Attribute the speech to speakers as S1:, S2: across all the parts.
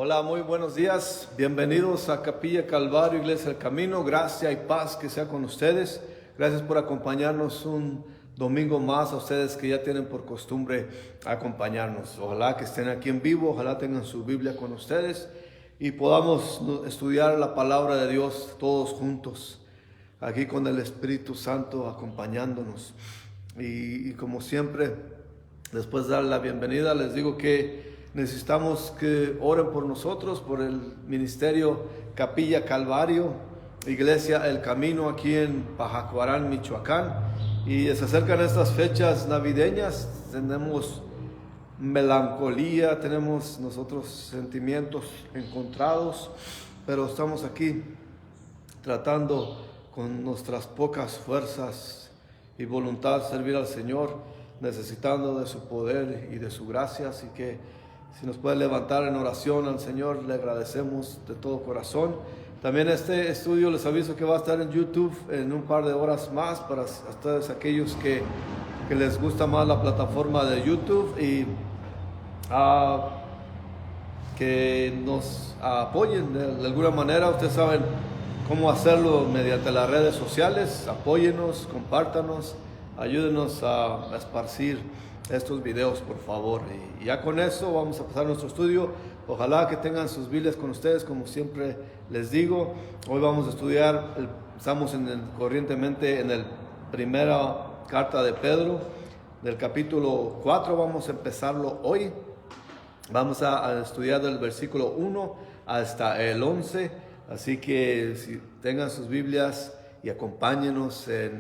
S1: Hola, muy buenos días. Bienvenidos a Capilla Calvario, Iglesia del Camino. Gracia y paz que sea con ustedes. Gracias por acompañarnos un domingo más, a ustedes que ya tienen por costumbre acompañarnos. Ojalá que estén aquí en vivo, ojalá tengan su Biblia con ustedes y podamos estudiar la palabra de Dios todos juntos, aquí con el Espíritu Santo acompañándonos. Y como siempre, después de dar la bienvenida, les digo que necesitamos que oren por nosotros, por el ministerio Capilla Calvario, Iglesia El Camino, aquí en Pajacuarán, Michoacán. Y se acercan estas fechas navideñas, tenemos melancolía, tenemos nosotros sentimientos encontrados, pero estamos aquí tratando con nuestras pocas fuerzas y voluntad servir al Señor, necesitando de su poder y de su gracia. Así que si nos puede levantar en oración al Señor, le agradecemos de todo corazón. También este estudio les aviso que va a estar en YouTube en un par de horas más para ustedes, aquellos que les gusta más la plataforma de YouTube, y que nos apoyen de alguna manera. Ustedes saben cómo hacerlo mediante las redes sociales. Apóyennos, compártanos, ayúdenos a esparcir estos videos, por favor. Y ya con eso vamos a pasar nuestro estudio. Ojalá que tengan sus Biblias con ustedes, como siempre les digo. Hoy vamos a estudiar, estamos corrientemente en la primera carta de Pedro, del capítulo 4, vamos a empezarlo hoy. Vamos a estudiar del versículo 1 hasta el 11, así que si tengan sus Biblias y acompáñenos en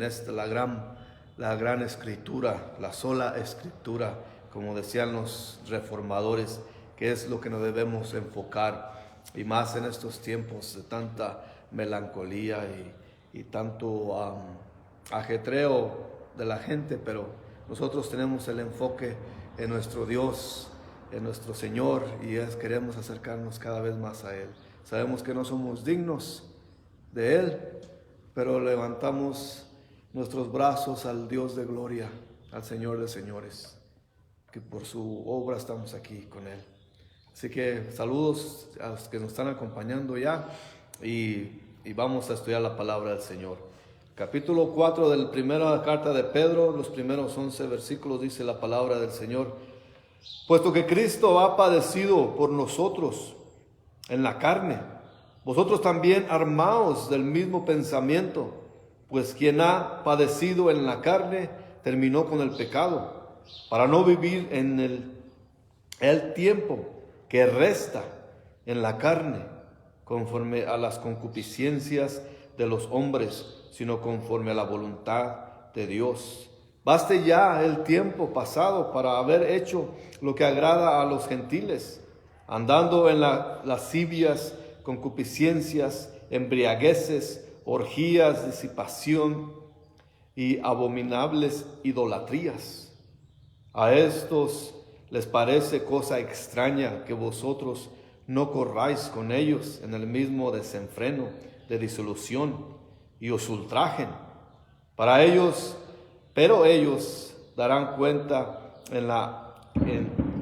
S1: la gran escritura, la sola escritura, como decían los reformadores, que es lo que nos debemos enfocar, y más en estos tiempos de tanta melancolía y tanto ajetreo de la gente. Pero nosotros tenemos el enfoque en nuestro Dios, en nuestro Señor, y queremos acercarnos cada vez más a Él. Sabemos que no somos dignos de Él, pero levantamos nuestros brazos al Dios de gloria, al Señor de señores, que por su obra estamos aquí con Él. Así que saludos a los que nos están acompañando ya, y vamos a estudiar la palabra del Señor. Capítulo 4 de la primera carta de Pedro, los primeros 11 versículos, dice la palabra del Señor: puesto que Cristo ha padecido por nosotros en la carne, vosotros también armaos del mismo pensamiento, pues quien ha padecido en la carne terminó con el pecado, para no vivir en el tiempo que resta en la carne, conforme a las concupiscencias de los hombres, sino conforme a la voluntad de Dios. Baste ya el tiempo pasado para haber hecho lo que agrada a los gentiles, andando en lascivias, concupiscencias, embriagueces, orgías, disipación y abominables idolatrías. A estos les parece cosa extraña que vosotros no corráis con ellos en el mismo desenfreno de disolución, y os ultrajen. Pero ellos darán cuenta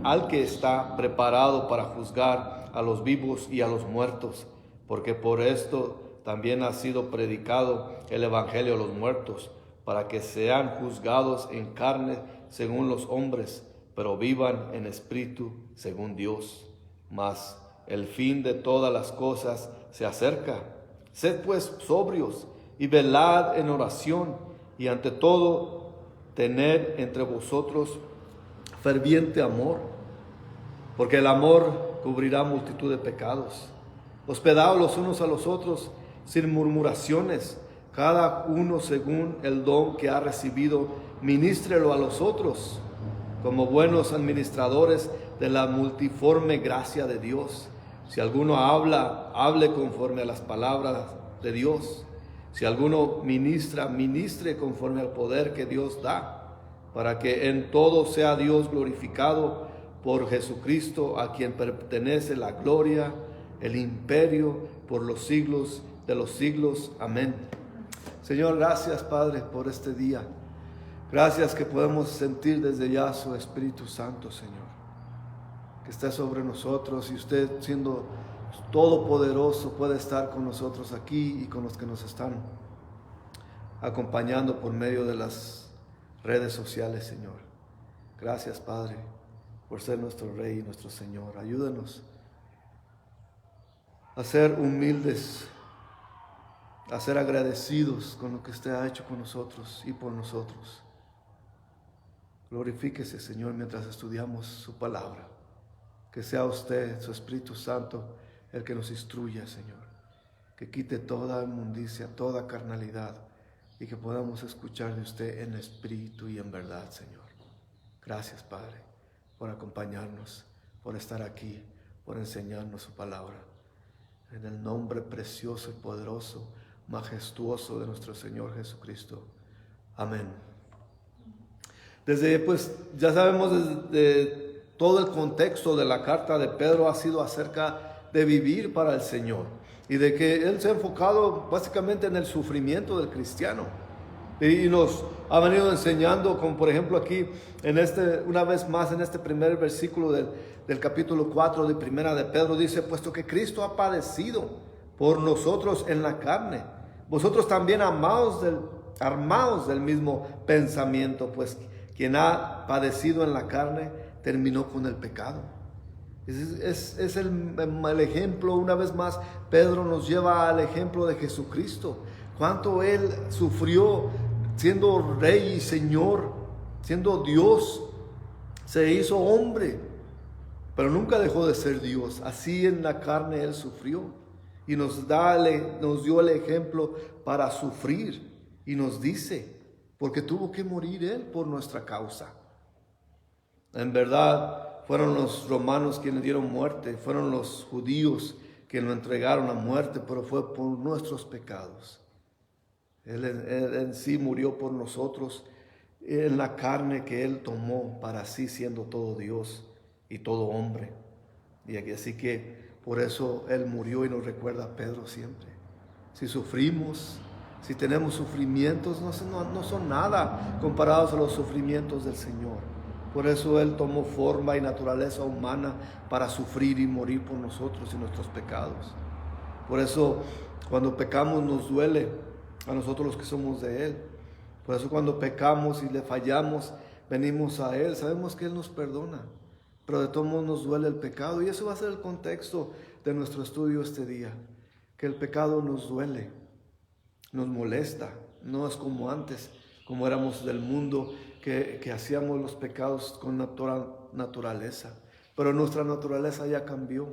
S1: al que está preparado para juzgar a los vivos y a los muertos, porque por esto también ha sido predicado el evangelio a los muertos, para que sean juzgados en carne según los hombres, pero vivan en espíritu según Dios. Mas el fin de todas las cosas se acerca. Sed pues sobrios y velad en oración, y ante todo tened entre vosotros ferviente amor, porque el amor cubrirá multitud de pecados. Hospedaos los unos a los otros sin murmuraciones, cada uno según el don que ha recibido, ministrelo a los otros, como buenos administradores de la multiforme gracia de Dios. Si alguno habla, hable conforme a las palabras de Dios. Si alguno ministra, ministre conforme al poder que Dios da, para que en todo sea Dios glorificado por Jesucristo, a quien pertenece la gloria, el imperio, por los siglos de los siglos. Amén. Señor, gracias, Padre, por este día. Gracias que podemos sentir desde ya su Espíritu Santo, Señor. que esté sobre nosotros, y usted, siendo todopoderoso, puede estar con nosotros aquí y con los que nos están acompañando por medio de las redes sociales, Señor. Gracias, Padre, por ser nuestro Rey y nuestro Señor. Ayúdanos a ser humildes, a ser agradecidos con lo que usted ha hecho con nosotros y por nosotros. Glorifíquese, Señor, mientras estudiamos su palabra. Que sea usted, su Espíritu Santo, el que nos instruya, Señor. Que quite toda inmundicia, toda carnalidad, y que podamos escuchar de usted en espíritu y en verdad, Señor. Gracias, Padre, por acompañarnos, por estar aquí, por enseñarnos su palabra. En el nombre precioso y poderoso, majestuoso de nuestro Señor Jesucristo. Amén. Ya sabemos desde todo el contexto de la carta de Pedro ha sido acerca de vivir para el Señor, y de que Él se ha enfocado básicamente en el sufrimiento del cristiano. Y nos ha venido enseñando, como por ejemplo aquí, una vez más en este primer versículo del capítulo 4 de Primera de Pedro, dice: puesto que Cristo ha padecido por nosotros en la carne, vosotros también armados del mismo pensamiento, pues quien ha padecido en la carne terminó con el pecado. Es el ejemplo. Una vez más, Pedro nos lleva al ejemplo de Jesucristo. Cuánto Él sufrió siendo Rey y Señor, siendo Dios, se hizo hombre, pero nunca dejó de ser Dios. Así en la carne Él sufrió y nos dio el ejemplo para sufrir, y nos dice, porque tuvo que morir Él por nuestra causa. En verdad, fueron los romanos quienes dieron muerte, fueron los judíos quienes lo entregaron a muerte, pero fue por nuestros pecados. Él en sí murió por nosotros en la carne que Él tomó para sí, siendo todo Dios y todo hombre. Y así que por eso Él murió, y nos recuerda a Pedro siempre. Si sufrimos, si tenemos sufrimientos, no son nada comparados a los sufrimientos del Señor. Por eso Él tomó forma y naturaleza humana para sufrir y morir por nosotros y nuestros pecados. Por eso cuando pecamos nos duele a nosotros los que somos de Él. Por eso cuando pecamos y le fallamos, venimos a Él. Sabemos que Él nos perdona, pero de todos modos nos duele el pecado. Y eso va a ser el contexto de nuestro estudio este día. Que el pecado nos duele, nos molesta. No es como antes, como éramos del mundo, que hacíamos los pecados con naturaleza. Pero nuestra naturaleza ya cambió.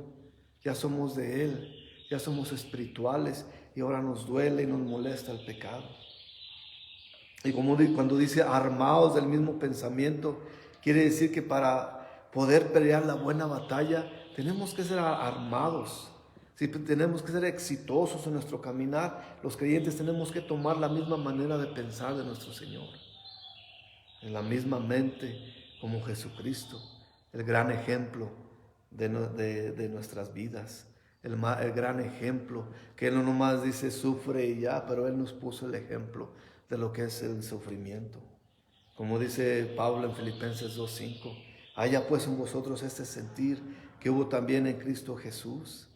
S1: Ya somos de Él, ya somos espirituales, y ahora nos duele y nos molesta el pecado. Y cuando dice armados del mismo pensamiento, quiere decir que para poder pelear la buena batalla tenemos que ser armados. Si tenemos que ser exitosos en nuestro caminar, los creyentes tenemos que tomar la misma manera de pensar de nuestro Señor, en la misma mente como Jesucristo, el gran ejemplo de nuestras vidas. El gran ejemplo, que Él no nomás dice sufre y ya, pero Él nos puso el ejemplo de lo que es el sufrimiento. Como dice Pablo en Filipenses 2:5, haya pues en vosotros este sentir que hubo también en Cristo Jesús.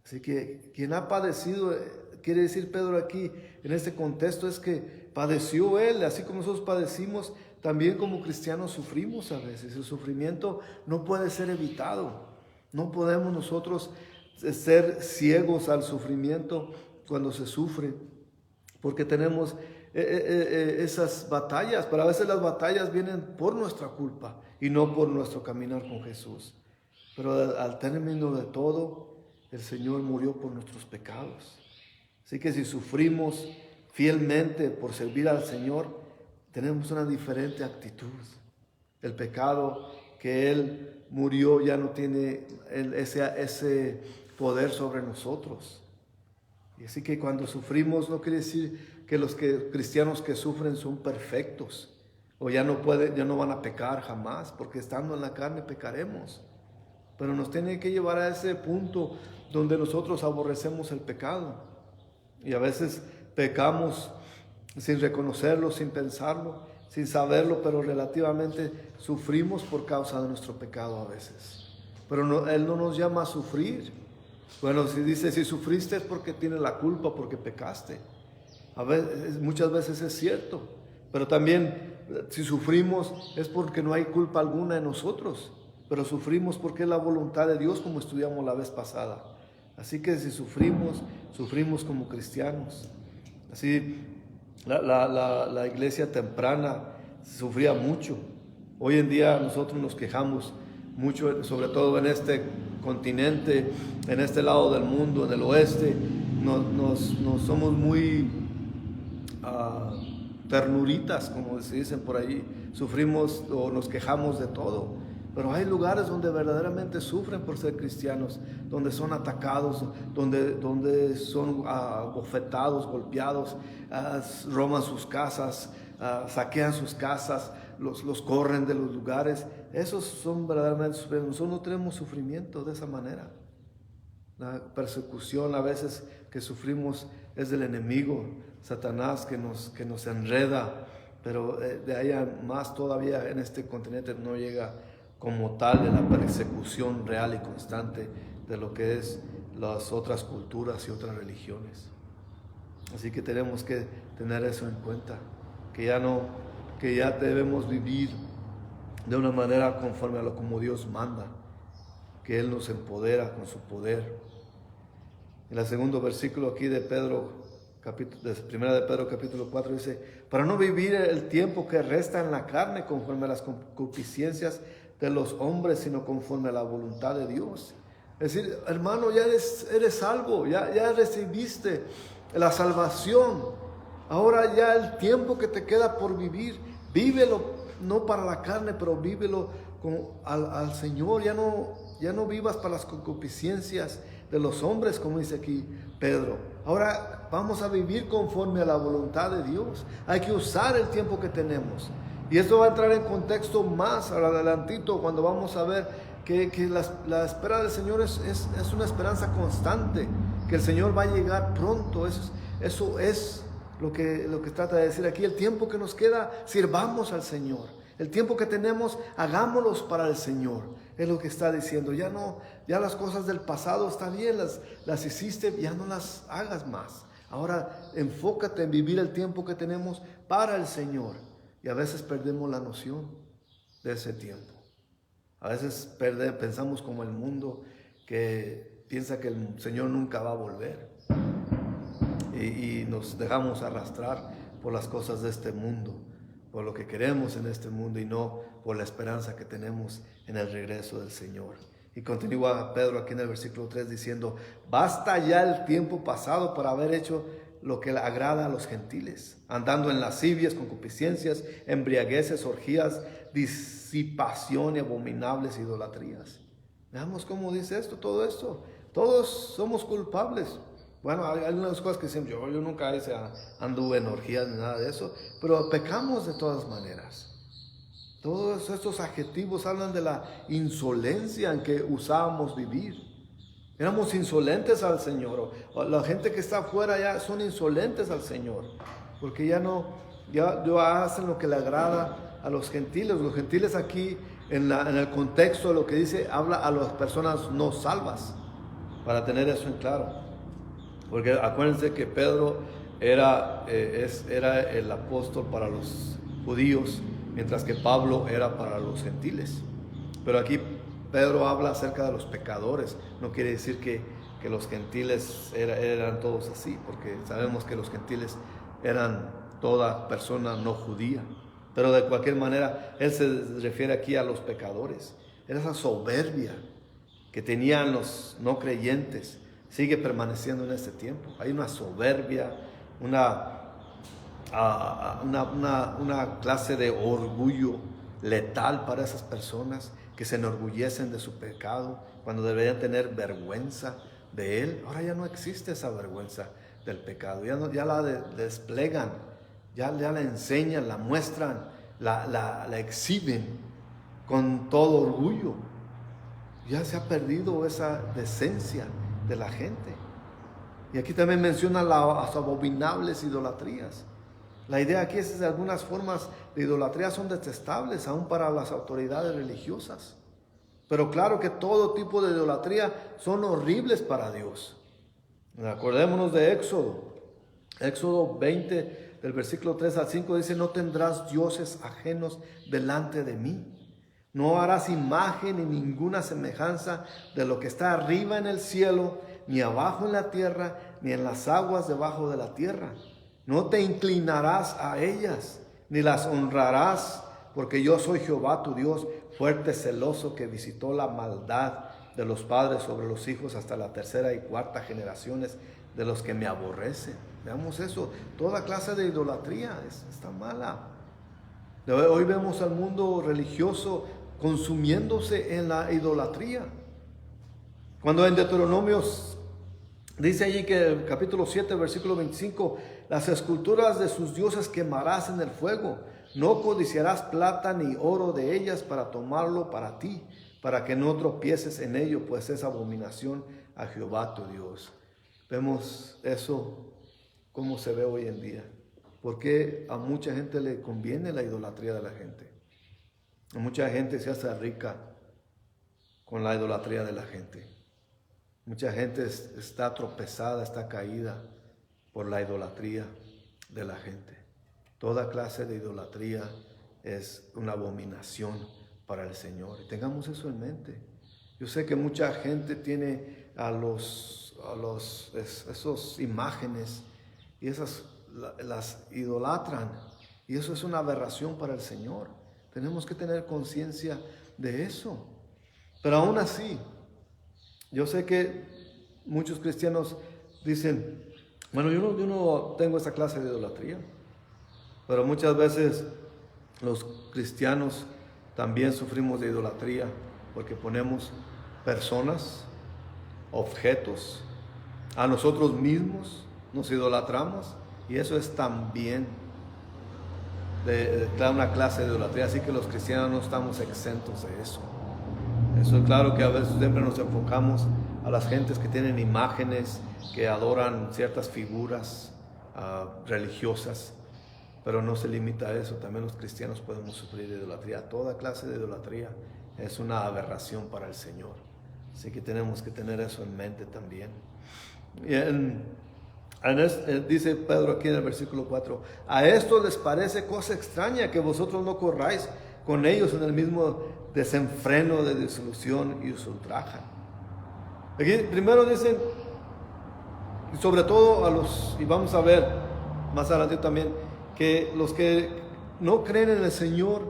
S1: Así que quien ha padecido, quiere decir Pedro aquí en este contexto, es que padeció Él, así como nosotros padecimos, también como cristianos sufrimos a veces. El sufrimiento no puede ser evitado. No podemos nosotros ser ciegos al sufrimiento cuando se sufre, porque tenemos esas batallas, pero a veces las batallas vienen por nuestra culpa y no por nuestro caminar con Jesús. Pero al término de todo, el Señor murió por nuestros pecados. Así que si sufrimos fielmente por servir al Señor, tenemos una diferente actitud. El pecado que Él murió ya no tiene ese poder sobre nosotros. Y así que cuando sufrimos no quiere decir que los cristianos que sufren son perfectos o ya no van a pecar jamás, porque estando en la carne pecaremos. Pero nos tiene que llevar a ese punto donde nosotros aborrecemos el pecado. Y a veces pecamos sin reconocerlo, sin pensarlo, sin saberlo, pero relativamente sufrimos por causa de nuestro pecado a veces. pero Él no nos llama a sufrir. Bueno, si dice, si sufriste es porque tienes la culpa, porque pecaste. Muchas veces es cierto, pero también si sufrimos es porque no hay culpa alguna en nosotros, pero sufrimos porque es la voluntad de Dios, como estudiamos la vez pasada. Así que si sufrimos como cristianos. Así la iglesia temprana sufría mucho. Hoy en día nosotros nos quejamos mucho, sobre todo en este continente, en este lado del mundo, en el oeste, nos somos muy ternuritas, como se dicen por ahí. Sufrimos o nos quejamos de todo. Pero hay lugares donde verdaderamente sufren por ser cristianos, donde son atacados, donde son bofetados, golpeados, roban sus casas, saquean sus casas, los corren de los lugares. Esos son verdaderamente sufridos. Nosotros no tenemos sufrimiento de esa manera. La persecución a veces que sufrimos es del enemigo, Satanás, que nos enreda, pero de ahí a más todavía en este continente no llega como tal en la persecución real y constante de lo que es las otras culturas y otras religiones. Así que tenemos que tener eso en cuenta, que ya debemos vivir de una manera conforme a lo como Dios manda, que Él nos empodera con su poder. En el segundo versículo aquí de primera de Pedro capítulo 4 dice: para no vivir el tiempo que resta en la carne conforme a las concupiscencias de los hombres, sino conforme a la voluntad de Dios. Es decir, hermano, ya eres salvo, ya recibiste la salvación. Ahora ya el tiempo que te queda por vivir, vívelo, no para la carne, pero vívelo al Señor. Ya no vivas para las concupiscencias de los hombres, como dice aquí Pedro. Ahora vamos a vivir conforme a la voluntad de Dios. Hay que usar el tiempo que tenemos. Y esto va a entrar en contexto más adelantito, cuando vamos a ver que la espera del Señor es una esperanza constante, que el Señor va a llegar pronto. Eso es lo que trata de decir aquí. El tiempo que nos queda, sirvamos al Señor. El tiempo que tenemos, hagámoslos para el Señor. Es lo que está diciendo. Ya las cosas del pasado está bien, las hiciste, ya no las hagas más. Ahora enfócate en vivir el tiempo que tenemos para el Señor. Y a veces perdemos la noción de ese tiempo. A veces pensamos como el mundo, que piensa que el Señor nunca va a volver. Y nos dejamos arrastrar por las cosas de este mundo, por lo que queremos en este mundo y no por la esperanza que tenemos en el regreso del Señor. Y continúa Pedro aquí en el versículo 3 diciendo: basta ya el tiempo pasado para haber hecho lo que le agrada a los gentiles, andando en lascivias, concupiscencias, embriagueces, orgías, disipación y abominables idolatrías. Veamos cómo dice todo esto. Todos somos culpables. Bueno, hay algunas cosas que dicen, yo nunca anduve en orgías ni nada de eso, pero pecamos de todas maneras. Todos estos adjetivos hablan de la insolencia en que usábamos vivir. Éramos insolentes al Señor. La gente que está afuera ya son insolentes al Señor, porque ya hacen lo que le agrada a los gentiles. Los gentiles aquí, en el contexto de lo que dice, habla a las personas no salvas, para tener eso en claro. Porque acuérdense que Pedro era el apóstol para los judíos, mientras que Pablo era para los gentiles. Pero aquí Pedro habla acerca de los pecadores. No quiere decir que los gentiles eran todos así, porque sabemos que los gentiles eran toda persona no judía. Pero de cualquier manera, él se refiere aquí a los pecadores. Era esa soberbia que tenían los no creyentes. Sigue permaneciendo en este tiempo. Hay una soberbia, una clase de orgullo letal para esas personas que se enorgullecen de su pecado cuando deberían tener vergüenza de él. Ahora ya no existe esa vergüenza del pecado. Ya la desplegan, ya la enseñan, la muestran, la exhiben con todo orgullo. Ya se ha perdido esa decencia de la gente. Y aquí también menciona las abominables idolatrías. La idea aquí es que algunas formas de idolatría son detestables aún para las autoridades religiosas. Pero claro que todo tipo de idolatría son horribles para Dios. Acordémonos de Éxodo. Éxodo 20, del versículo 3 al 5 dice: no tendrás dioses ajenos delante de mí. No harás imagen ni ninguna semejanza de lo que está arriba en el cielo, ni abajo en la tierra, ni en las aguas debajo de la tierra. No te inclinarás a ellas, ni las honrarás, porque yo soy Jehová tu Dios, fuerte, celoso, que visitó la maldad de los padres sobre los hijos hasta la tercera y cuarta generaciones de los que me aborrecen. Veamos eso, toda clase de idolatría está mala. Hoy vemos al mundo religioso consumiéndose en la idolatría. Cuando en Deuteronomios dice allí que el capítulo 7, versículo 25, las esculturas de sus dioses quemarás en el fuego. No codiciarás plata ni oro de ellas para tomarlo para ti, para que no tropieces en ello, pues es abominación a Jehová tu Dios. Vemos eso como se ve hoy en día. Porque a mucha gente le conviene la idolatría de la gente. Mucha gente se hace rica con la idolatría de la gente. Mucha gente está tropezada, está caída por la idolatría de la gente. Toda clase de idolatría es una abominación para el Señor. Y tengamos eso en mente. Yo sé que mucha gente tiene esos imágenes y las idolatran. Y eso es una aberración para el Señor. Tenemos que tener conciencia de eso. Pero aún así, yo sé que muchos cristianos dicen: bueno, yo no tengo esa clase de idolatría. Pero muchas veces los cristianos también sufrimos de idolatría porque ponemos personas, objetos, a nosotros mismos, nos idolatramos, y eso es también de una clase de idolatría. Así que los cristianos no estamos exentos de eso. Eso es claro que a veces siempre nos enfocamos a las gentes que tienen imágenes, que adoran ciertas figuras religiosas, pero no se limita a eso. También los cristianos podemos sufrir de idolatría. Toda clase de idolatría es una aberración para el Señor. Así que tenemos que tener eso en mente también. Y dice Pedro aquí en el versículo 4: a esto les parece cosa extraña que vosotros no corráis con ellos en el mismo desenfreno de disolución y os ultrajan. Aquí primero dicen, sobre todo y vamos a ver más adelante también, que los que no creen en el Señor,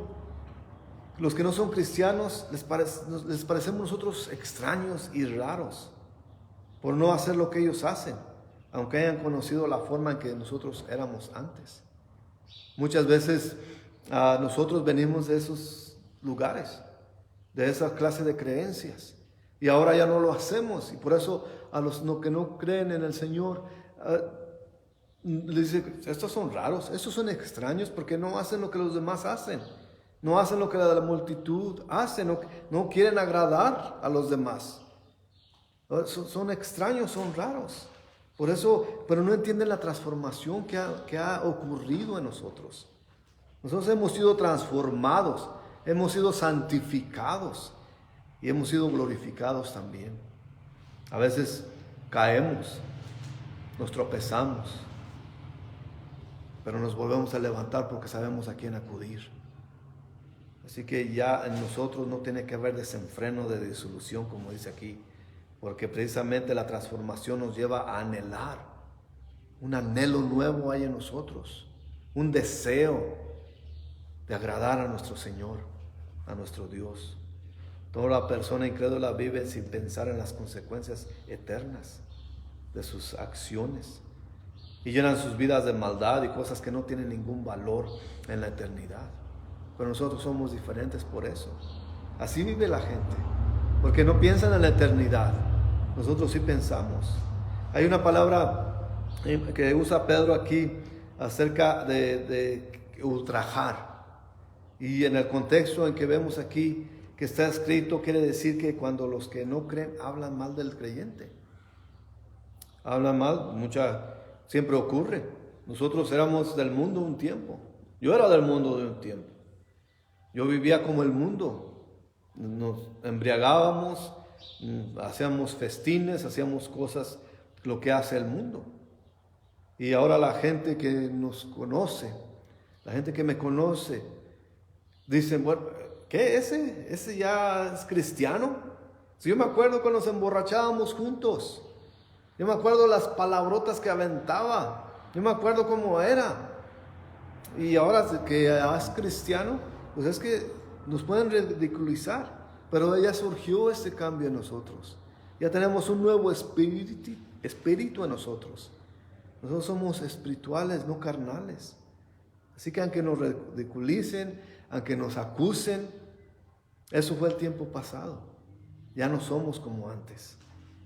S1: los que no son cristianos, les parecemos nosotros extraños y raros por no hacer lo que ellos hacen, aunque hayan conocido la forma en que nosotros éramos antes. Muchas veces nosotros venimos de esos lugares, de esa clase de creencias, y ahora ya no lo hacemos. Y por eso a los que no creen en el Señor les dice: estos son raros, estos son extraños, porque no hacen lo que los demás hacen, no hacen lo que la multitud hace, no quieren agradar a los demás. Son extraños, son raros. Por eso, pero no entienden la transformación que ha ocurrido en nosotros. Nosotros hemos sido transformados, hemos sido santificados y hemos sido glorificados también. A veces caemos, nos tropezamos, pero nos volvemos a levantar porque sabemos a quién acudir. Así que ya en nosotros no tiene que haber desenfreno de disolución, como dice aquí, porque precisamente la transformación nos lleva a anhelar. Un anhelo nuevo hay en nosotros, un deseo de agradar a nuestro Señor, a nuestro Dios. Toda persona incrédula vive sin pensar en las consecuencias eternas de sus acciones y llenan sus vidas de maldad y cosas que no tienen ningún valor en la eternidad. Pero nosotros somos diferentes por eso. Así vive la gente, porque no piensan en la eternidad. Nosotros sí pensamos. Hay una palabra que usa Pedro aquí acerca de ultrajar. Y en el contexto en que vemos aquí que está escrito, quiere decir que cuando los que no creen hablan mal del creyente. Hablan mal, siempre ocurre. Nosotros éramos del mundo un tiempo. Yo era del mundo de un tiempo. Yo vivía como el mundo. nos embriagábamos, hacíamos festines, hacíamos cosas, lo que hace el mundo. Y ahora la gente que nos conoce, la gente que me conoce, dicen, bueno, ¿qué ese? ¿Ese ya es cristiano? Si yo me acuerdo cuando nos emborrachábamos juntos, yo me acuerdo las palabrotas que aventaba, yo me acuerdo cómo era. Y ahora que es cristiano, pues es que nos pueden ridiculizar, pero ya surgió este cambio en nosotros. Ya tenemos un nuevo espíritu en nosotros. Nosotros somos espirituales, no carnales. Así que aunque nos ridiculicen, aunque nos acusen, eso fue el tiempo pasado. Ya no somos como antes.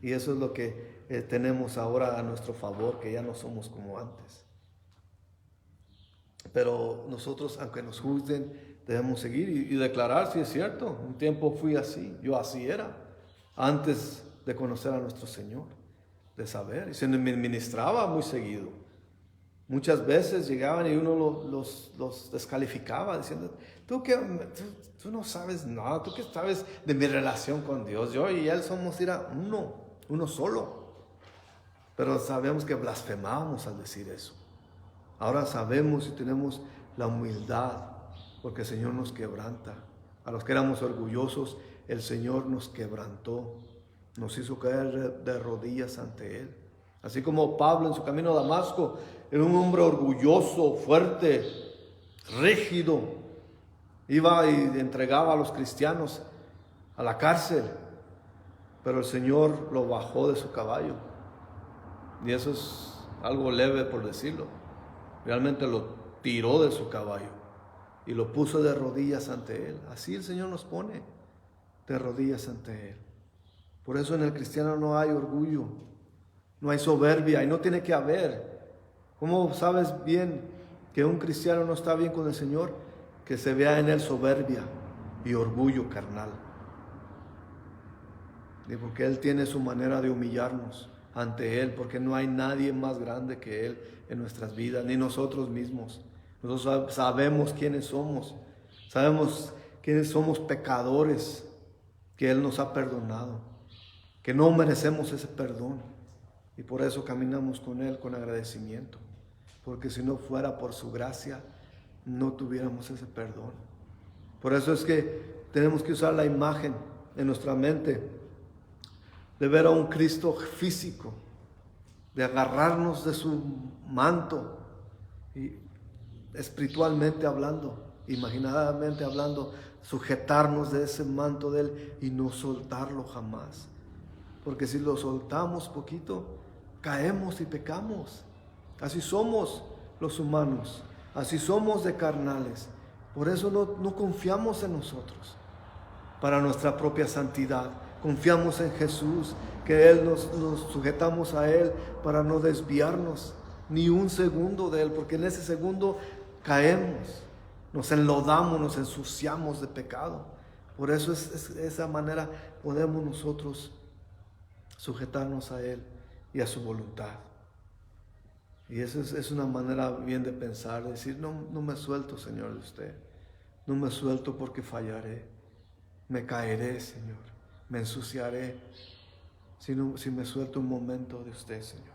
S1: Y eso es lo que tenemos ahora a nuestro favor, que ya no somos como antes. Pero nosotros, aunque nos juzguen, debemos seguir y declarar si es cierto. Un tiempo fui así, yo así era, antes de conocer a nuestro Señor, de saber. Y se me ministraba muy seguido. Muchas veces llegaban y uno los descalificaba diciendo, tú no sabes nada, tú qué sabes de mi relación con Dios. Yo y Él somos uno solo. Pero sabemos que blasfemábamos al decir eso. Ahora sabemos y tenemos la humildad, porque el Señor nos quebranta. A los que éramos orgullosos, el Señor nos quebrantó, nos hizo caer de rodillas ante Él. Así como Pablo en su camino a Damasco era un hombre orgulloso, fuerte, rígido, iba y entregaba a los cristianos a la cárcel, pero el Señor lo bajó de su caballo. Y eso es algo leve por decirlo. Realmente lo tiró de su caballo y lo puso de rodillas ante Él. Así el Señor nos pone de rodillas ante Él. Por eso en el cristiano no hay orgullo, no hay soberbia y no tiene que haber. ¿Cómo sabes bien que un cristiano no está bien con el Señor? Que se vea en él soberbia y orgullo carnal. Y porque Él tiene su manera de humillarnos ante Él, porque no hay nadie más grande que Él en nuestras vidas, ni nosotros mismos. Nosotros sabemos quiénes somos pecadores, que Él nos ha perdonado, que no merecemos ese perdón, y por eso caminamos con Él con agradecimiento, porque si no fuera por su gracia, no tuviéramos ese perdón. Por eso es que tenemos que usar la imagen en nuestra mente, de ver a un Cristo físico, de agarrarnos de su manto, y espiritualmente hablando, imaginadamente hablando, sujetarnos de ese manto de Él y no soltarlo jamás. Porque si lo soltamos poquito, caemos y pecamos. Así somos los humanos, así somos de carnales. Por eso no confiamos en nosotros para nuestra propia santidad. Confiamos en Jesús, que Él nos sujetamos a Él para no desviarnos ni un segundo de Él, porque en ese segundo caemos, nos enlodamos, nos ensuciamos de pecado. Por eso esa manera podemos nosotros sujetarnos a Él y a su voluntad. Y eso es una manera bien de pensar, de decir, no me suelto, Señor, de usted. No me suelto porque fallaré. Me caeré, Señor. Me ensuciaré si me suelto un momento de usted, Señor.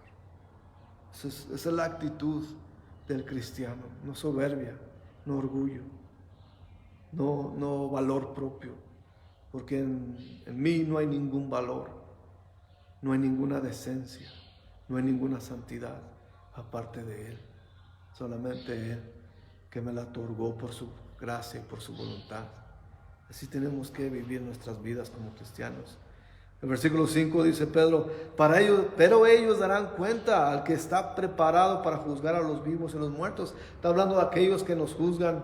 S1: Esa es la actitud del cristiano. No soberbia, no orgullo, no valor propio. Porque en mí no hay ningún valor, no hay ninguna decencia, no hay ninguna santidad aparte de Él. Solamente Él, que me la otorgó por su gracia y por su voluntad. Así tenemos que vivir nuestras vidas como cristianos. El versículo 5 dice Pedro, pero ellos darán cuenta al que está preparado para juzgar a los vivos y los muertos. Está hablando de aquellos que nos juzgan,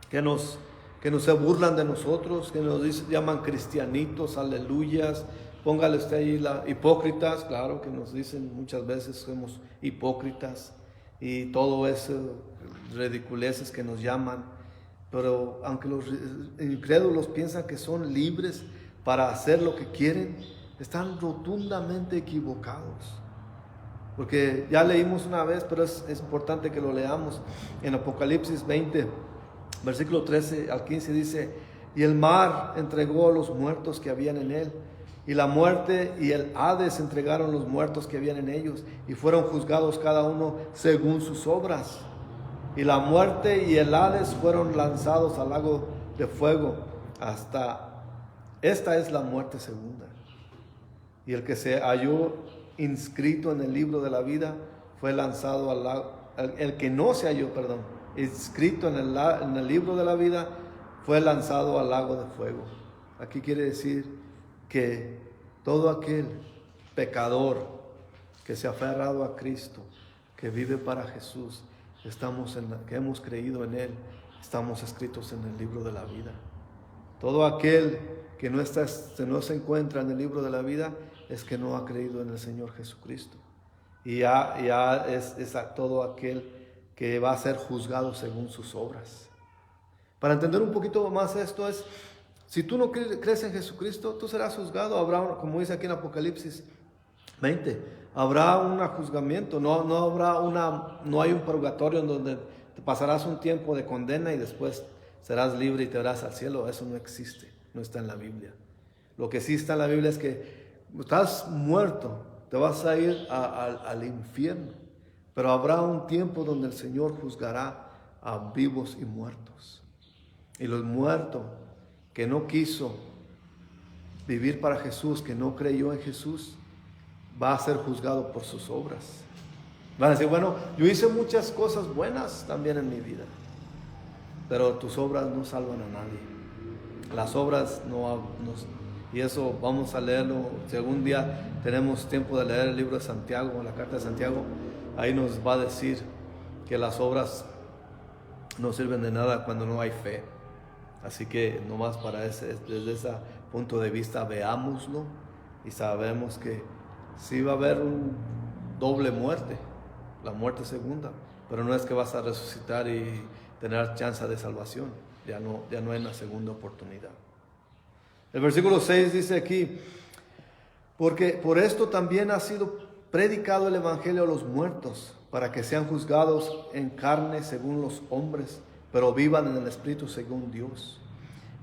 S1: que se burlan de nosotros, que nos llaman cristianitos, aleluyas. Póngale usted ahí hipócritas, claro que nos dicen muchas veces somos hipócritas y todo eso, ridiculeces que nos llaman. Pero aunque los incrédulos piensan que son libres para hacer lo que quieren, están rotundamente equivocados. Porque ya leímos una vez, pero es importante que lo leamos. En Apocalipsis 20, versículo 13 al 15 dice, y el mar entregó los muertos que habían en él, y la muerte y el Hades entregaron los muertos que habían en ellos, y fueron juzgados cada uno según sus obras. Y la muerte y el Hades fueron lanzados al lago de fuego. Esta es la muerte segunda. Y el que se halló inscrito en el libro de la vida fue lanzado al lago. El que no se halló, inscrito en el libro de la vida fue lanzado al lago de fuego. Aquí quiere decir que todo aquel pecador que se ha aferrado a Cristo, que vive para Jesús, que hemos creído en Él, estamos escritos en el libro de la vida. Todo aquel que no se encuentra en el libro de la vida es que no ha creído en el Señor Jesucristo. Y ya es a todo aquel que va a ser juzgado según sus obras. Para entender un poquito más esto es, si tú no crees en Jesucristo, tú serás juzgado. Habrá, como dice aquí en Apocalipsis 20, habrá un juzgamiento, no hay un purgatorio en donde te pasarás un tiempo de condena y después serás libre y te irás al cielo. Eso no existe, no está en la Biblia. Lo que sí está en la Biblia es que estás muerto, te vas a ir al infierno, pero habrá un tiempo donde el Señor juzgará a vivos y muertos. Y los muertos que no quiso vivir para Jesús, que no creyó en Jesús, va a ser juzgado por sus obras. Van a decir, bueno, yo hice muchas cosas buenas también en mi vida, pero tus obras no salvan a nadie. Las obras y eso vamos a leerlo. Si algún día tenemos tiempo de leer el libro de Santiago, la carta de Santiago, ahí nos va a decir que las obras no sirven de nada cuando no hay fe. Así que nomás desde ese punto de vista veámoslo y sabemos que sí va a haber un doble muerte, la muerte segunda, pero no es que vas a resucitar y tener chance de salvación. Ya no hay una segunda oportunidad. El versículo 6 dice aquí, porque por esto también ha sido predicado el evangelio a los muertos, para que sean juzgados en carne según los hombres, pero vivan en el espíritu según Dios.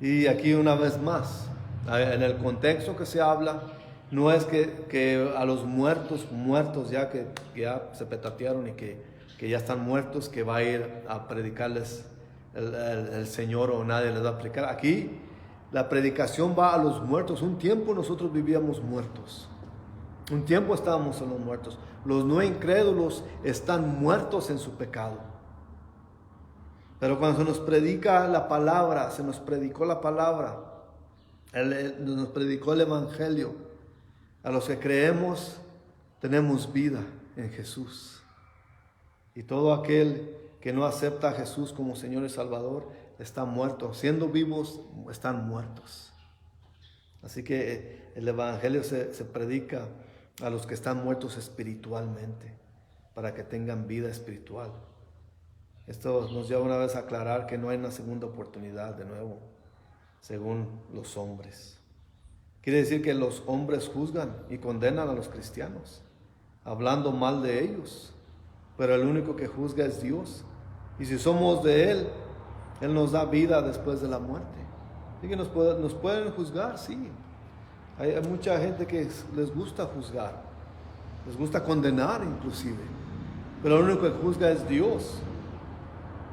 S1: Y aquí una vez más, en el contexto que se habla, no es que a los muertos ya que ya se petatearon y que ya están muertos, que va a ir a predicarles el Señor o nadie les va a predicar. Aquí la predicación va a los muertos. Un tiempo nosotros vivíamos muertos. Un tiempo estábamos en los muertos. Los no incrédulos están muertos en su pecado. Pero cuando se nos predica la palabra, se nos predicó la palabra, nos predicó el evangelio, a los que creemos tenemos vida en Jesús. Y todo aquel que no acepta a Jesús como Señor y Salvador está muerto. Siendo vivos, están muertos. Así que el evangelio se predica a los que están muertos espiritualmente, para que tengan vida espiritual. Esto nos lleva una vez a aclarar que no hay una segunda oportunidad de nuevo, según los hombres. Quiere decir que los hombres juzgan y condenan a los cristianos, hablando mal de ellos, pero el único que juzga es Dios. Y si somos de Él, Él nos da vida después de la muerte. Así que nos pueden juzgar, sí. Hay mucha gente que les gusta juzgar, les gusta condenar inclusive, pero el único que juzga es Dios.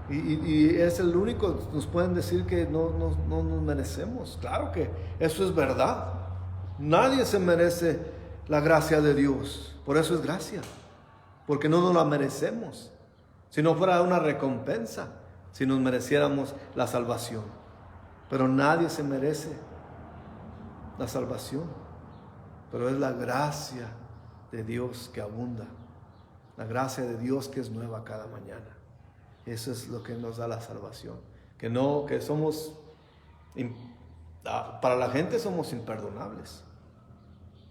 S1: Y es el único. Nos pueden decir que no nos merecemos. Claro que eso es verdad. Nadie se merece la gracia de Dios. Por eso es gracia, porque no nos la merecemos. Si no fuera una recompensa, si nos mereciéramos la salvación. Pero nadie se merece la salvación. Pero es la gracia de Dios que abunda, la gracia de Dios que es nueva cada mañana. Eso es lo que nos da la salvación. Que somos, para la gente somos imperdonables.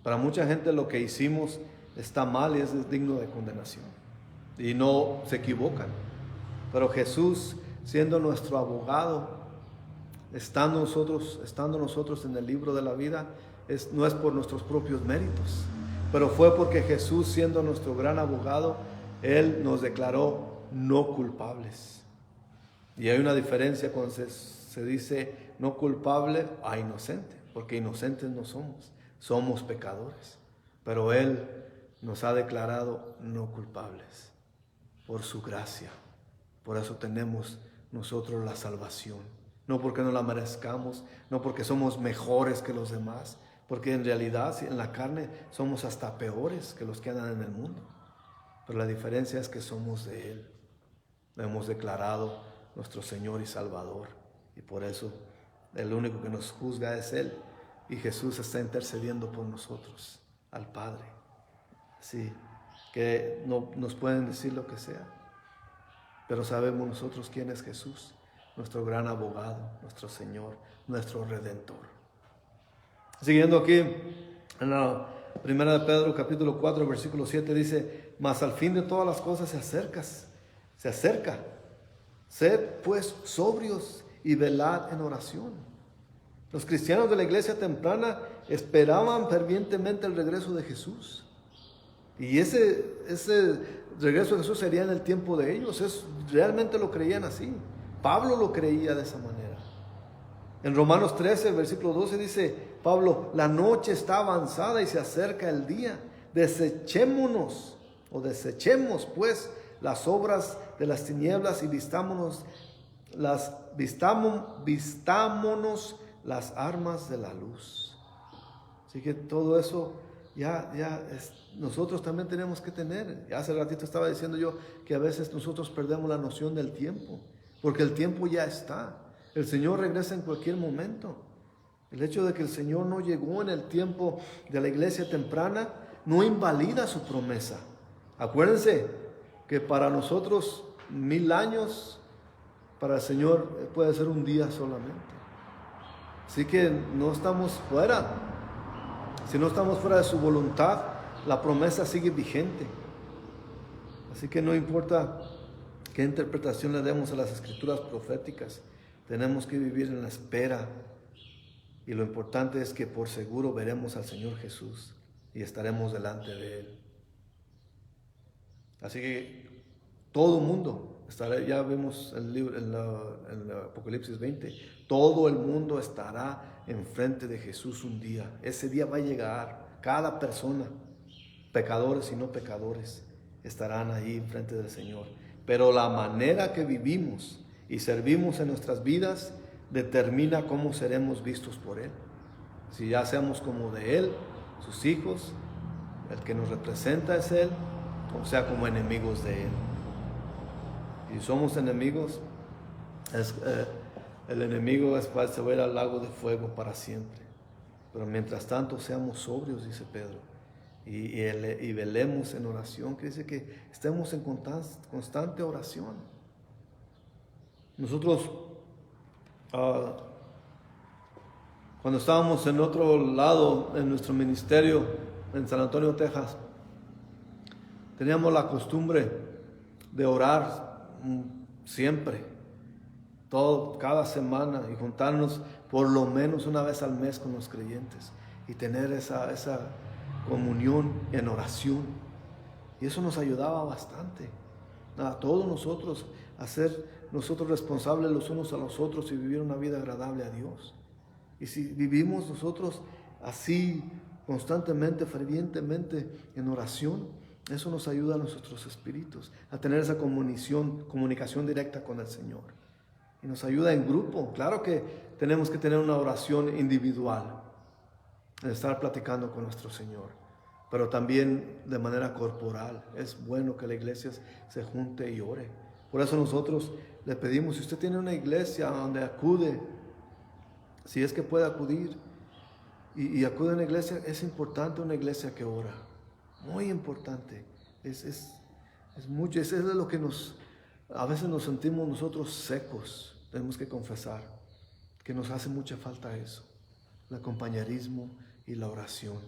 S1: Para mucha gente lo que hicimos está mal y es digno de condenación. Y no se equivocan. Pero Jesús, siendo nuestro abogado, estando nosotros en el libro de la vida, no es por nuestros propios méritos, pero fue porque Jesús, siendo nuestro gran abogado, Él nos declaró no culpables. Y hay una diferencia cuando se dice no culpable a inocente, porque inocentes no somos pecadores, pero Él nos ha declarado no culpables por su gracia. Por eso tenemos nosotros la salvación, no porque no la merezcamos, no porque somos mejores que los demás, porque en realidad en la carne somos hasta peores que los que andan en el mundo, pero la diferencia es que somos de Él. Lo hemos declarado nuestro Señor y Salvador, y por eso el único que nos juzga es Él, y Jesús está intercediendo por nosotros al Padre. Así que no nos pueden decir lo que sea, pero sabemos nosotros quién es Jesús, nuestro gran abogado, nuestro Señor, nuestro Redentor. Siguiendo aquí en la primera de Pedro capítulo 4 versículo 7 dice: mas al fin de todas las cosas se acerca. Sed pues sobrios y velad en oración. Los cristianos de la iglesia temprana esperaban fervientemente el regreso de Jesús. Y ese regreso de Jesús sería en el tiempo de ellos. Realmente lo creían así. Pablo lo creía de esa manera. En Romanos 13, versículo 12 dice Pablo: la noche está avanzada y se acerca el día. Desechemos pues las obras de las tinieblas y vistámonos las armas de la luz. Así que todo eso nosotros también tenemos que tener. Ya hace ratito estaba diciendo yo que a veces nosotros perdemos la noción del tiempo, porque el tiempo ya está. El Señor regresa en cualquier momento. El hecho de que el Señor no llegó en el tiempo de la iglesia temprana no invalida su promesa. Acuérdense que para nosotros 1000 años, para el Señor puede ser un día solamente. Así que no estamos fuera. Si no estamos fuera de su voluntad, la promesa sigue vigente. Así que no importa qué interpretación le demos a las escrituras proféticas, tenemos que vivir en la espera. Y lo importante es que por seguro veremos al Señor Jesús y estaremos delante de Él. Así que todo el mundo estará, ya vemos el libro en Apocalipsis 20, todo el mundo estará enfrente de Jesús un día. Ese día va a llegar. Cada persona, pecadores y no pecadores, estarán ahí enfrente del Señor. Pero la manera que vivimos y servimos en nuestras vidas determina cómo seremos vistos por Él. Si ya seamos como de Él, sus hijos, el que nos representa es Él, o sea, como enemigos de Él. Y somos enemigos, el enemigo se va a ir al lago de fuego para siempre. Pero mientras tanto seamos sobrios, dice Pedro, y velemos en oración, que dice que estemos en constante oración. Nosotros, cuando estábamos en otro lado, en nuestro ministerio, en San Antonio, Texas, teníamos la costumbre de orar siempre, cada semana, y juntarnos por lo menos una vez al mes con los creyentes y tener esa comunión en oración. Y eso nos ayudaba bastante a todos nosotros a ser nosotros responsables los unos a los otros y vivir una vida agradable a Dios. Y si vivimos nosotros así constantemente, fervientemente en oración, eso nos ayuda a nuestros espíritus a tener esa comunicación directa con el Señor. Y nos ayuda en grupo. Claro que tenemos que tener una oración individual, de estar platicando con nuestro Señor, pero también de manera corporal. Es bueno que la iglesia se junte y ore. Por eso nosotros le pedimos, si usted tiene una iglesia donde acude, si es que puede acudir, y acude a una iglesia, es importante una iglesia que ora. Muy importante. Es mucho. Eso es de lo que a veces nos sentimos nosotros secos. Tenemos que confesar que nos hace mucha falta eso, el compañerismo y la oración.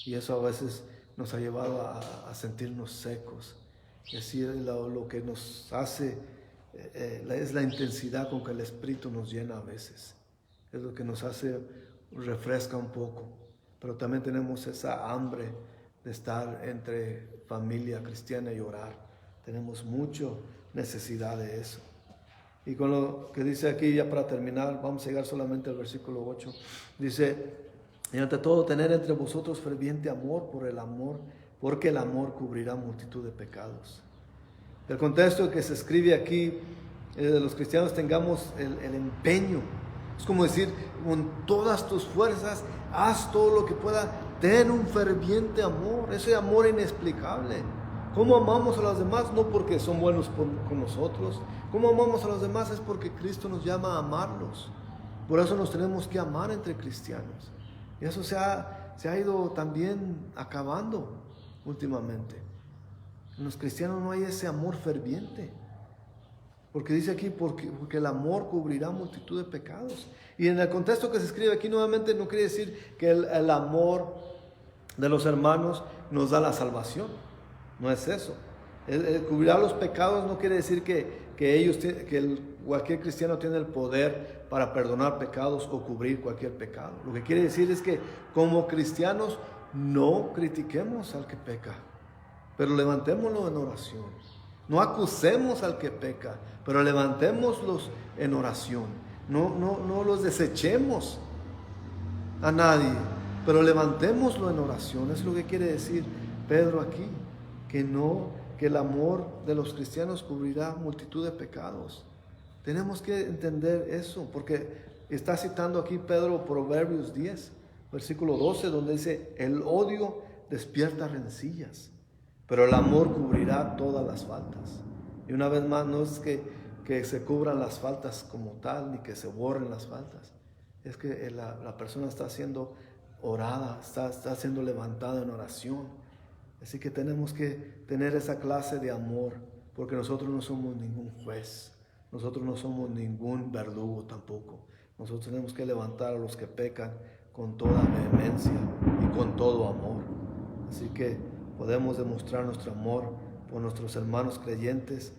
S1: Y eso a veces nos ha llevado a sentirnos secos. Y así lo que nos hace es la intensidad con que el Espíritu nos llena a veces. Es lo que nos hace, refresca un poco. Pero también tenemos esa hambre de estar entre familia cristiana y orar. Tenemos mucha necesidad de eso. Y con lo que dice aquí, ya para terminar, vamos a llegar solamente al versículo 8. Dice, y ante todo, tener entre vosotros ferviente amor por el amor, porque el amor cubrirá multitud de pecados. El contexto que se escribe aquí, de los cristianos tengamos el empeño. Es como decir, con todas tus fuerzas, haz todo lo que pueda, ten un ferviente amor, ese amor inexplicable. ¿Cómo amamos a los demás? No porque son buenos con nosotros. ¿Cómo amamos a los demás? Es porque Cristo nos llama a amarlos. Por eso nos tenemos que amar entre cristianos. Y eso se ha ido también acabando últimamente. En los cristianos no hay ese amor ferviente. Porque dice aquí, porque el amor cubrirá multitud de pecados. Y en el contexto que se escribe aquí nuevamente no quiere decir que el amor de los hermanos nos da la salvación. No es eso. El cubrirá los pecados no quiere decir cualquier cristiano tiene el poder para perdonar pecados o cubrir cualquier pecado. Lo que quiere decir es que como cristianos no critiquemos al que peca, pero levantémoslo en oración. No acusemos al que peca, pero levantémoslos en oración. No los desechemos a nadie, pero levantémoslo en oración. Es lo que quiere decir Pedro aquí, que el amor de los cristianos cubrirá multitud de pecados. Tenemos que entender eso, porque está citando aquí Pedro Proverbios 10, versículo 12, donde dice, el odio despierta rencillas, pero el amor cubrirá todas las faltas. Y una vez más, no es que se cubran las faltas como tal, ni que se borren las faltas. Es que la persona está siendo orada, está siendo levantada en oración. Así que tenemos que tener esa clase de amor, porque nosotros no somos ningún juez, nosotros no somos ningún verdugo tampoco. Nosotros tenemos que levantar a los que pecan con toda vehemencia y con todo amor. Así que podemos demostrar nuestro amor por nuestros hermanos creyentes,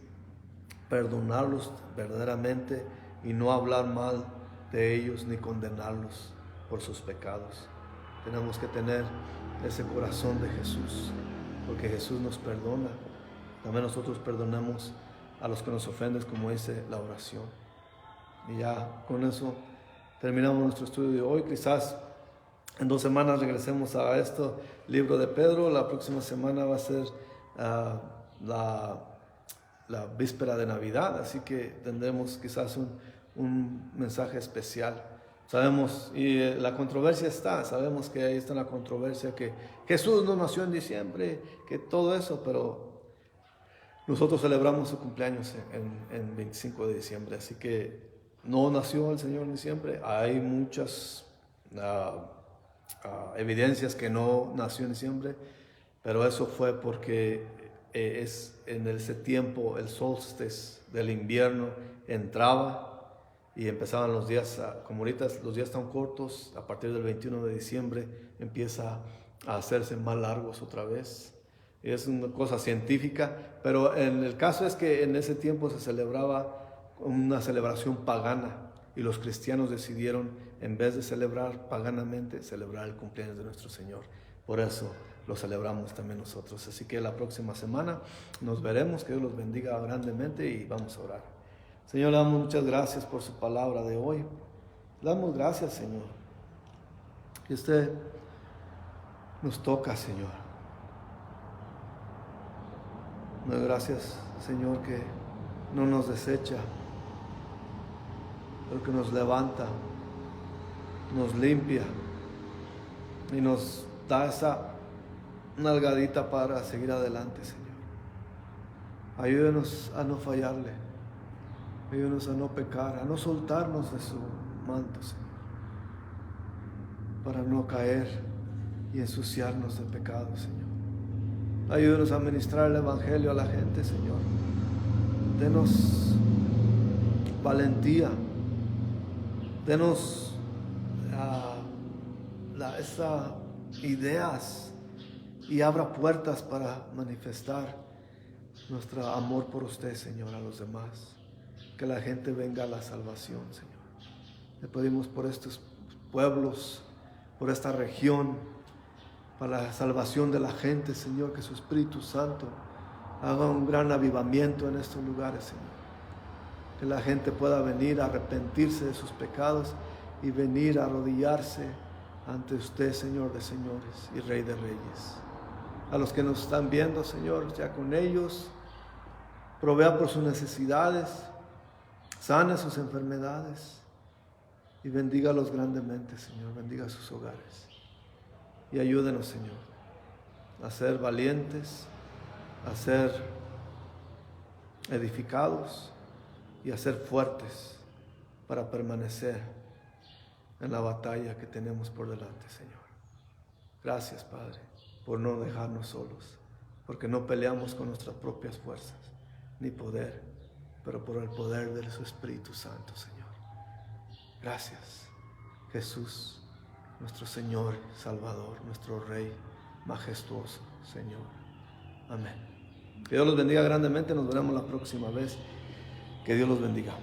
S1: perdonarlos verdaderamente y no hablar mal de ellos ni condenarlos por sus pecados. Tenemos que tener ese corazón de Jesús, porque Jesús nos perdona. También nosotros perdonamos a los que nos ofenden, como dice la oración. Y ya con eso terminamos nuestro estudio de hoy. Quizás en 2 semanas regresemos a este libro de Pedro. La próxima semana va a ser la víspera de Navidad, así que tendremos quizás un mensaje especial. Sabemos, y la controversia sabemos que ahí está la controversia, que Jesús no nació en diciembre, que todo eso, pero nosotros celebramos su cumpleaños en 25 de diciembre, así que no nació el Señor en diciembre. Hay muchas evidencias que no nació en diciembre, pero eso fue porque es en ese tiempo el solsticio del invierno entraba y empezaban los días, como ahorita los días están cortos, a partir del 21 de diciembre empieza a hacerse más largos otra vez. Es una cosa científica, pero en el caso es que en ese tiempo se celebraba una celebración pagana y los cristianos decidieron, en vez de celebrar paganamente, celebrar el cumpleaños de nuestro Señor. Por eso lo celebramos también nosotros. Así que la próxima semana nos veremos. Que Dios los bendiga grandemente y vamos a orar. Señor, le damos muchas gracias por su palabra de hoy. Le damos gracias, Señor, que usted nos toca, Señor. Muchas gracias, Señor, que no nos desecha, pero que nos levanta, nos limpia y nos da esa nalgadita para seguir adelante, Señor. Ayúdenos a no fallarle. Ayúdanos a no pecar, a no soltarnos de su manto, Señor, para no caer y ensuciarnos de pecado, Señor. Ayúdanos a ministrar el Evangelio a la gente, Señor. Denos valentía, denos esas ideas y abra puertas para manifestar nuestro amor por usted, Señor, a los demás. Que la gente venga a la salvación, Señor. Le pedimos por estos pueblos, por esta región, para la salvación de la gente, Señor, que su Espíritu Santo haga un gran avivamiento en estos lugares, Señor. que la gente pueda venir a arrepentirse de sus pecados y venir a arrodillarse ante usted, Señor de señores y Rey de reyes. A los que nos están viendo, Señor, ya con ellos, provea por sus necesidades, sana sus enfermedades y bendígalos grandemente, Señor, bendiga sus hogares. Y ayúdenos, Señor, a ser valientes, a ser edificados y a ser fuertes para permanecer en la batalla que tenemos por delante, Señor. Gracias, Padre, por no dejarnos solos, porque no peleamos con nuestras propias fuerzas ni poder, pero por el poder de su Espíritu Santo, Señor. Gracias, Jesús, nuestro Señor, Salvador, nuestro Rey majestuoso, Señor. Amén. Que Dios los bendiga grandemente. Nos veremos la próxima vez. Que Dios los bendiga.